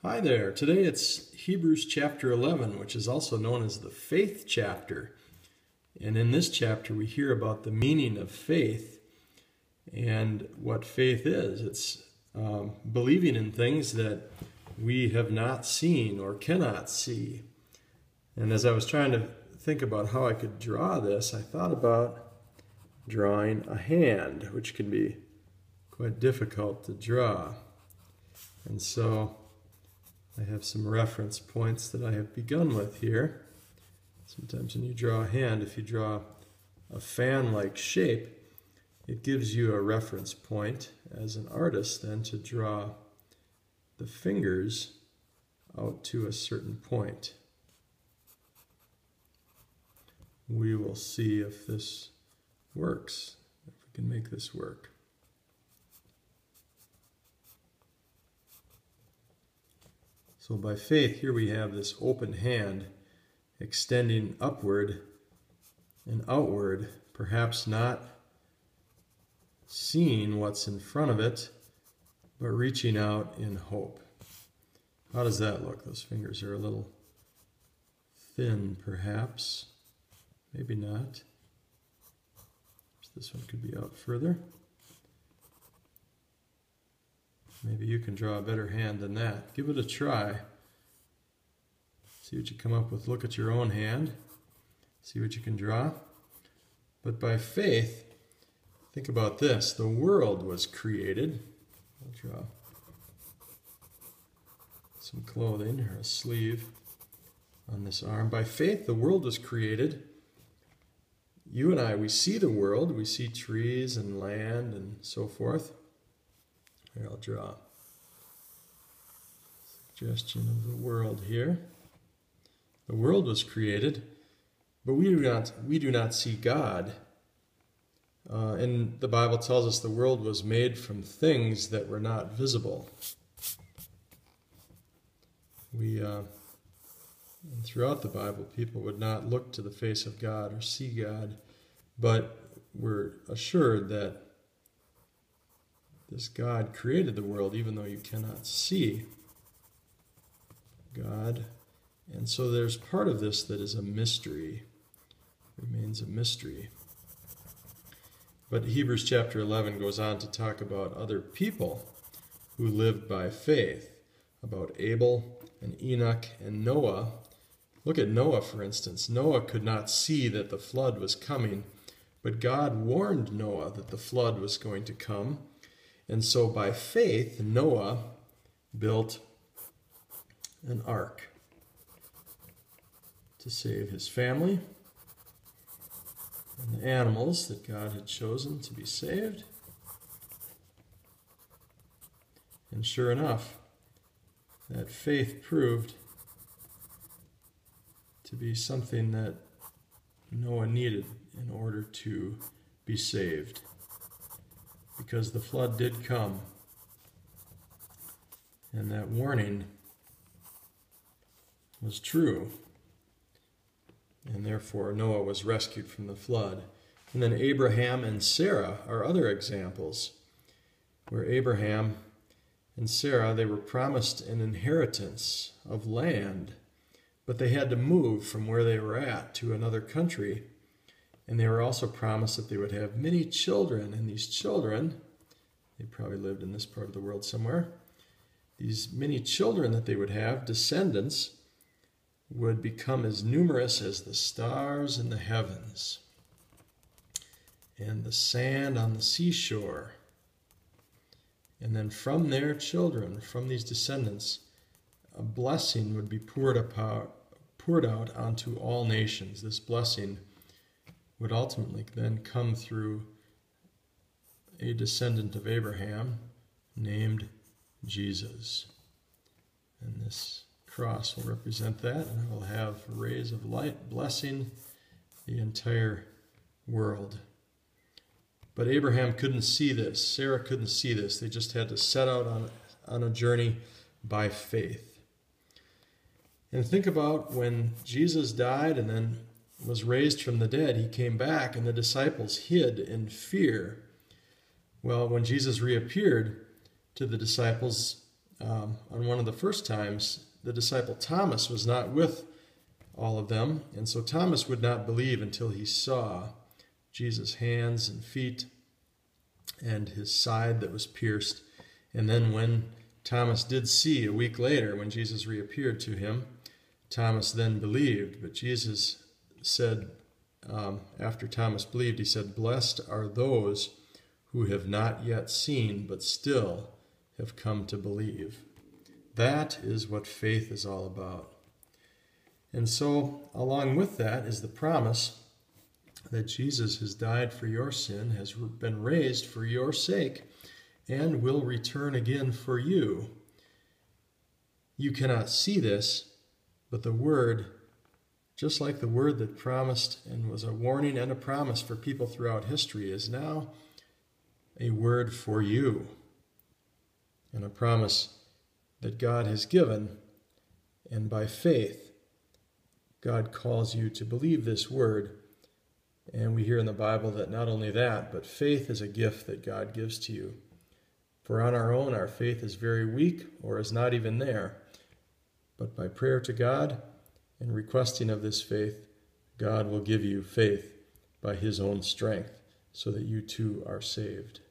Hi there. Today it's Hebrews chapter 11, which is also known as the faith chapter. And in this chapter, we hear about the meaning of faith and what faith is. It's believing in things that we have not seen or cannot see. And as I was trying to think about how I could draw this, I thought about drawing a hand, which can be quite difficult to draw. And so I have some reference points that I have begun with here. Sometimes when you draw a hand, if you draw a fan-like shape, it gives you a reference point as an artist then to draw the fingers out to a certain point. We will see if this works, if we can make this work. So by faith, here we have this open hand extending upward and outward, perhaps not seeing what's in front of it, but reaching out in hope. How does that look? Those fingers are a little thin, perhaps. Maybe not. This one could be out further. Maybe you can draw a better hand than that. Give it a try. See what you come up with. Look at your own hand. See what you can draw. But by faith, think about this. The world was created. I'll draw some clothing or a sleeve on this arm. By faith, the world was created. You and I, we see the world. We see trees and land and so forth. Here, I'll draw a suggestion of the world here. The world was created, but we do not see God. And the Bible tells us the world was made from things that were not visible. And throughout the Bible, people would not look to the face of God or see God, but we're assured that this God created the world, even though you cannot see God. And so there's part of this that is a mystery, remains a mystery. But Hebrews chapter 11 goes on to talk about other people who lived by faith, about Abel and Enoch and Noah. Look at Noah, for instance. Noah could not see that the flood was coming, but God warned Noah that the flood was going to come. And so by faith, Noah built an ark to save his family and the animals that God had chosen to be saved. And sure enough, that faith proved to be something that Noah needed in order to be saved. Because the flood did come, and that warning was true, and therefore Noah was rescued from the flood. And then Abraham and Sarah are other examples, where Abraham and Sarah, they were promised an inheritance of land, but they had to move from where they were at to another country. And they were also promised that they would have many children, and these children, they probably lived in this part of the world somewhere, these many children that they would have, descendants, would become as numerous as the stars in the heavens and the sand on the seashore. And then from their children, from these descendants, a blessing would be poured out onto all nations. This blessing would ultimately then come through a descendant of Abraham named Jesus. And this cross will represent that, and it will have rays of light blessing the entire world. But Abraham couldn't see this. Sarah couldn't see this. They just had to set out on a journey by faith. And think about when Jesus died and then was raised from the dead, he came back and the disciples hid in fear. Well, when Jesus reappeared to the disciples, on one of the first times, the disciple Thomas was not with all of them, and so Thomas would not believe until he saw Jesus' hands and feet and his side that was pierced. And then when Thomas did see a week later, when Jesus reappeared to him, Thomas then believed. But Jesus said, after Thomas believed, he said, "Blessed are those who have not yet seen, but still have come to believe." That is what faith is all about. And so, along with that is the promise that Jesus has died for your sin, has been raised for your sake, and will return again for you. You cannot see this, but the Word, just like the Word that promised and was a warning and a promise for people throughout history, is now a word for you, and a promise that God has given. And by faith, God calls you to believe this word. And we hear in the Bible that not only that, but faith is a gift that God gives to you. For on our own, our faith is very weak or is not even there. But by prayer to God and requesting of this faith, God will give you faith by his own strength so that you too are saved.